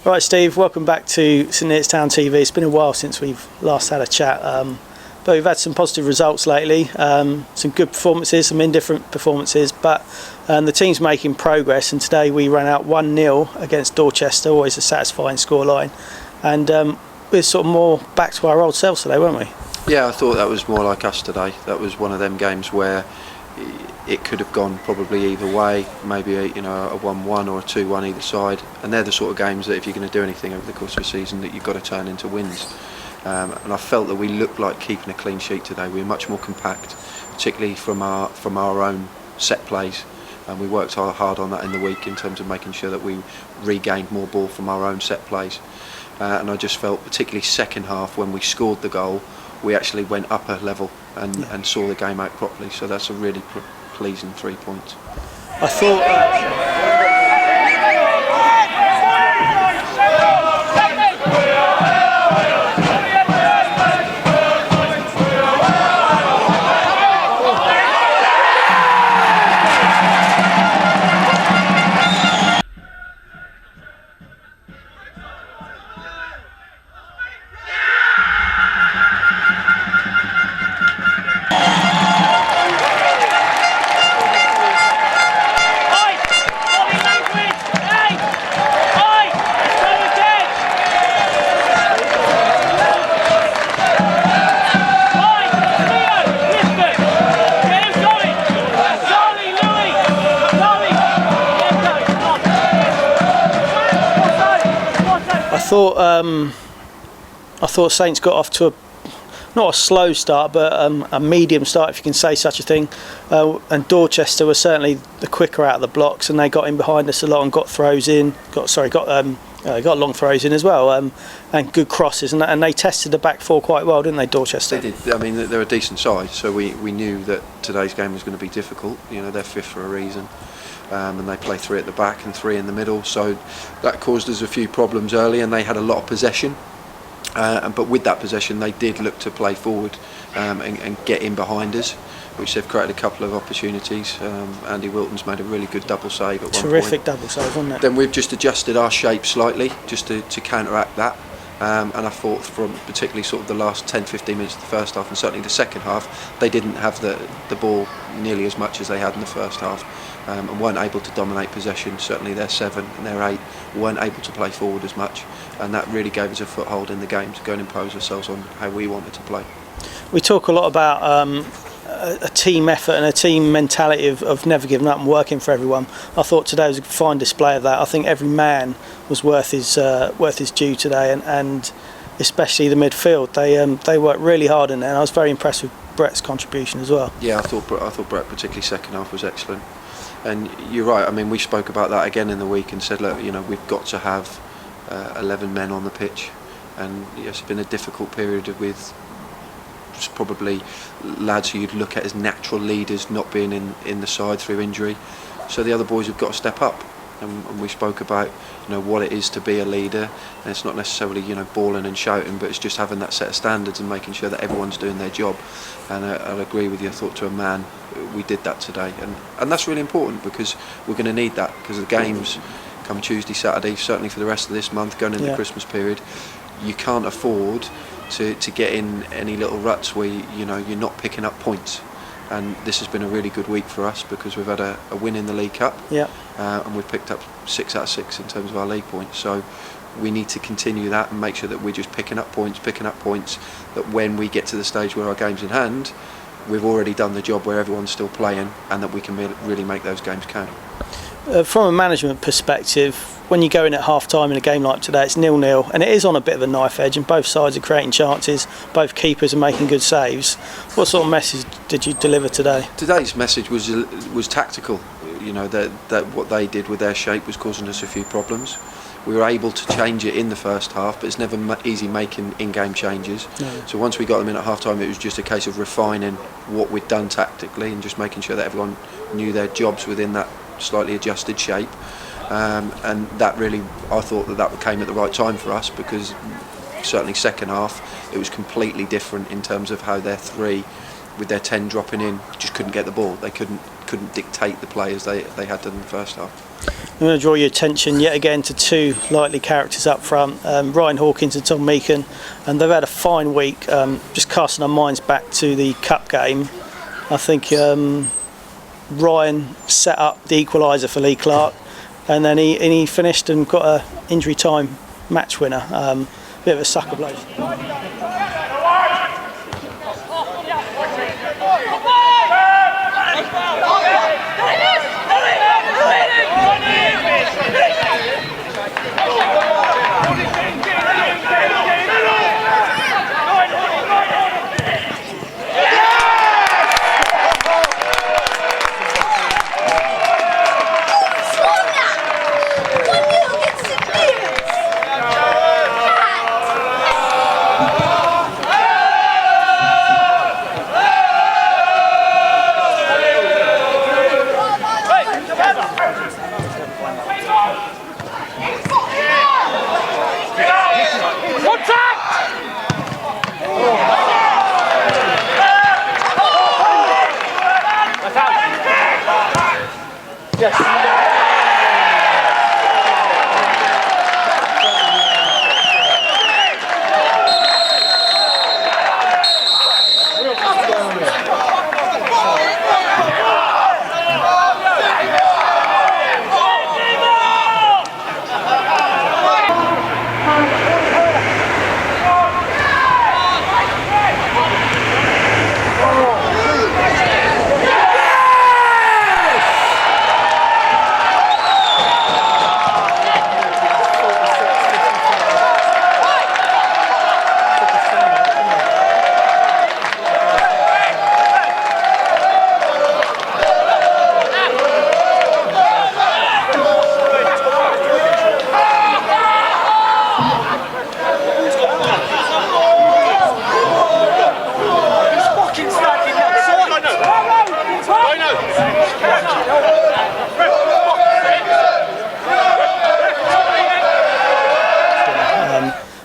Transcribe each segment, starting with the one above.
Right, Steve, welcome back to St Neots Town TV. It's been a while since we've last had a chat, but we've had some positive results lately, some good performances, some indifferent performances, but the team's making progress, and today we ran out 1-0 against Dorchester, always a satisfying scoreline, and we're sort of more back to our old selves today, weren't we? Yeah, I thought that was more like us today. That was one of them games where it could have gone probably either way, maybe a 1-1 or a 2-1 either side, and they're the sort of games that if you're going to do anything over the course of a season that you've got to turn into wins. And I felt that we looked like keeping a clean sheet today. We were much more compact, particularly from our own set plays, and we worked hard on that in the week in terms of making sure that we regained more ball from our own set plays. And I just felt, particularly second half, when we scored the goal, we actually went up a level and saw the game out properly. So that's a really pleasing 3 points. I thought I thought Saints got off to not a slow start, but a medium start, if you can say such a thing. And Dorchester was certainly the quicker out of the blocks, and they got in behind us a lot and got throws in. Got long throws in as well, and good crosses, and they tested the back four quite well, didn't they, Dorchester? They did. I mean, they're a decent side, so we knew that today's game was going to be difficult. You know, they're fifth for a reason. And they play 3 at the back and 3 in the middle, so that caused us a few problems early, and they had a lot of possession, but with that possession they did look to play forward and get in behind us, which they've created a couple of opportunities. Andy Wilton's made a really good double save at one point. Terrific double save, wasn't it? Then we've just adjusted our shape slightly just to counteract that. And I thought from particularly sort of the last 10-15 minutes of the first half, and certainly the second half, they didn't have the ball nearly as much as they had in the first half, and weren't able to dominate possession. Certainly their 7 and their 8 weren't able to play forward as much, and that really gave us a foothold in the game to go and impose ourselves on how we wanted to play. We talk a lot about a team effort and a team mentality of never giving up and working for everyone. I thought today was a fine display of that. I think every man was worth his due today, and especially the midfield. They worked really hard in there, and I was very impressed with Brett's contribution as well. Yeah, I thought Brett, particularly second half, was excellent. And you're right. I mean, we spoke about that again in the week and said, look, we've got to have 11 men on the pitch, and yes, it's been a difficult period with probably lads who you'd look at as natural leaders not being in the side through injury. So the other boys have got to step up, and we spoke about what it is to be a leader, and it's not necessarily bawling and shouting, but it's just having that set of standards and making sure that everyone's doing their job. And I'll agree with you. I thought to a man we did that today, and that's really important, because we're going to need that, because the games come Tuesday, Saturday, certainly for the rest of this month going into the Christmas period. You can't afford to get in any little ruts where you're not picking up points, and this has been a really good week for us because we've had a win in the League Cup, and we've picked up 6 out of 6 in terms of our league points. So we need to continue that and make sure that we're just picking up points, that when we get to the stage where our game's in hand, we've already done the job where everyone's still playing, and that we can really make those games count. From a management perspective, when you go in at half-time in a game like today, it's 0-0, and it is on a bit of a knife edge, and both sides are creating chances, both keepers are making good saves. What sort of message did you deliver today? Today's message was tactical. That what they did with their shape was causing us a few problems. We were able to change it in the first half, but it's never easy making in-game changes. No. So once we got them in at half-time, it was just a case of refining what we'd done tactically and just making sure that everyone knew their jobs within that slightly adjusted shape. And that really, I thought that came at the right time for us, because certainly second half it was completely different in terms of how their 3 with their 10 dropping in, just couldn't get the ball. They couldn't dictate the play as they had done in the first half. I'm going to draw your attention yet again to two likely characters up front, Ryan Hawkins and Tom Meakin, and they've had a fine week. Just casting our minds back to the cup game, I think Ryan set up the equaliser for Lee Clark, and then he finished and got a injury time match winner. Bit of a sucker blow.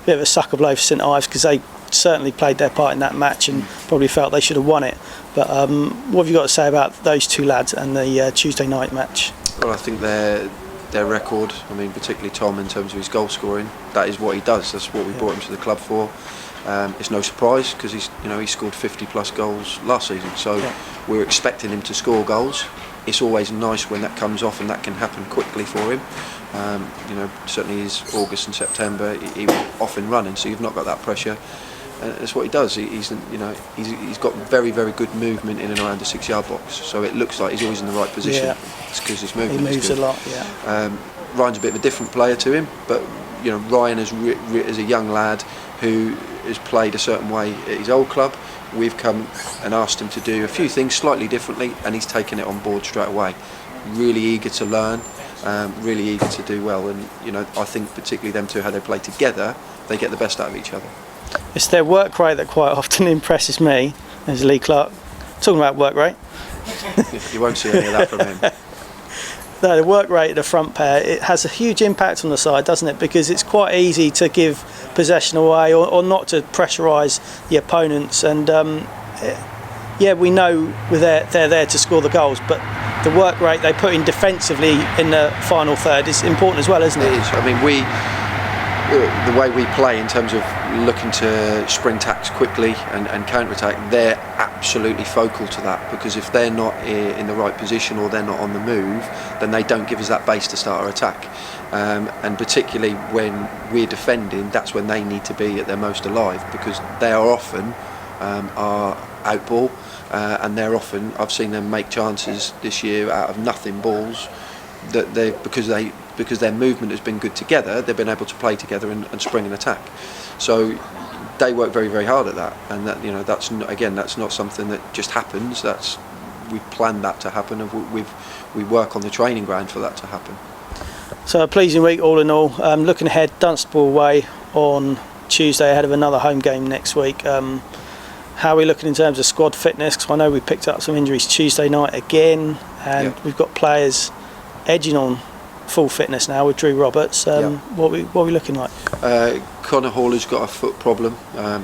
Bit of a sucker blow for St Ives, because they certainly played their part in that match and probably felt they should have won it. But what have you got to say about those two lads and the Tuesday night match? Well, I think their record, I mean, particularly Tom in terms of his goal scoring, that is what he does. That's what we brought him to the club for. It's no surprise, because he scored 50 plus goals last season, so we're expecting him to score goals. It's always nice when that comes off, and that can happen quickly for him. Certainly his August and September, he was off and running, so you've not got that pressure. And that's what he does. He's got very, very good movement in and around the 6-yard box, so it looks like he's always in the right position. Yeah. It's because his movement he moves is good. a lot. Yeah. Ryan's a bit of a different player to him, but Ryan is a young lad who has played a certain way at his old club. We've come and asked him to do a few things slightly differently, and he's taken it on board straight away. Really eager to learn, really eager to do well, and I think particularly them two, how they play together, they get the best out of each other. It's their work rate that quite often impresses me, as Lee Clark. Talking about work rate. You won't see any of that from him. No, the work rate of the front pair, it has a huge impact on the side, doesn't it? Because it's quite easy to give possession away or not to pressurise the opponents. And we know they're there to score the goals, but the work rate they put in defensively in the final third is important as well, isn't it? It is. I mean, the way we play in terms of looking to spring attacks quickly and counter-attack, they're absolutely focal to that, because if they're not in the right position or they're not on the move, then they don't give us that base to start our attack. And particularly when we're defending, that's when they need to be at their most alive, because they are often our outball, and they're often, I've seen them make chances this year out of nothing balls, that because their movement has been good together, they've been able to play together and spring an attack. So they work very, very hard at that, and that's not something that just happens. We've planned that to happen, and we work on the training ground for that to happen. So a pleasing week all in all. Looking ahead, Dunstable away on Tuesday ahead of another home game next week. How are we looking in terms of squad fitness? Because I know we picked up some injuries Tuesday night again, and we've got players edging on full fitness now with Drew Roberts. What are we looking like? Connor Hall has got a foot problem.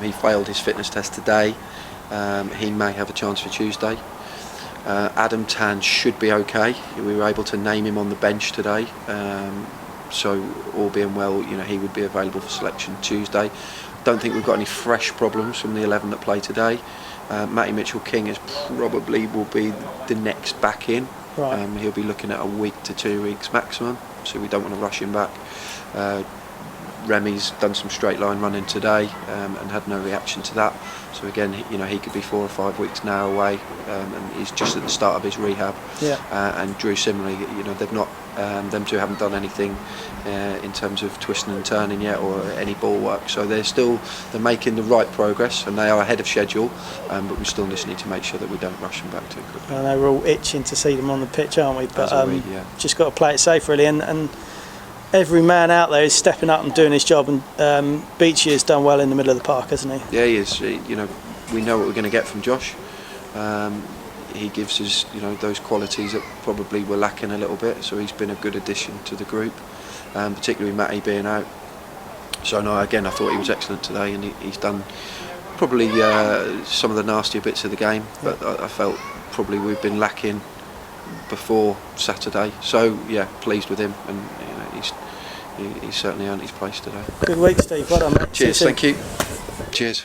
He failed his fitness test today. he may have a chance for Tuesday. Adam Tan should be okay. We were able to name him on the bench today, so all being well, he would be available for selection Tuesday. Don't think we've got any fresh problems from the 11 that play today. Matty Mitchell-King probably will be the next back in. Right. He'll be looking at a week to 2 weeks maximum, so we don't want to rush him back. Remy's done some straight line running today and had no reaction to that. So again, he could be 4 or 5 weeks now away, and he's just at the start of his rehab. Yeah. And Drew similarly, they've not, them two haven't done anything in terms of twisting and turning yet, or any ball work. So they're making the right progress, and they are ahead of schedule. But we still just need to make sure that we don't rush them back too quickly. I know we're all itching to see them on the pitch, aren't we? But yeah. just got to play it safe, really, and every man out there is stepping up and doing his job, and Beachy has done well in the middle of the park, hasn't he? Yeah, he is. We know what we're going to get from Josh. He gives us, those qualities that probably were lacking a little bit. So he's been a good addition to the group, particularly Matty being out. So no, again, I thought he was excellent today, and he's done probably some of the nastier bits of the game. But I felt probably we've been lacking before Saturday. So yeah, pleased with him, and he's certainly earned his place today. Good week, Steve. Well done, mate. Cheers. Thank you. Cheers.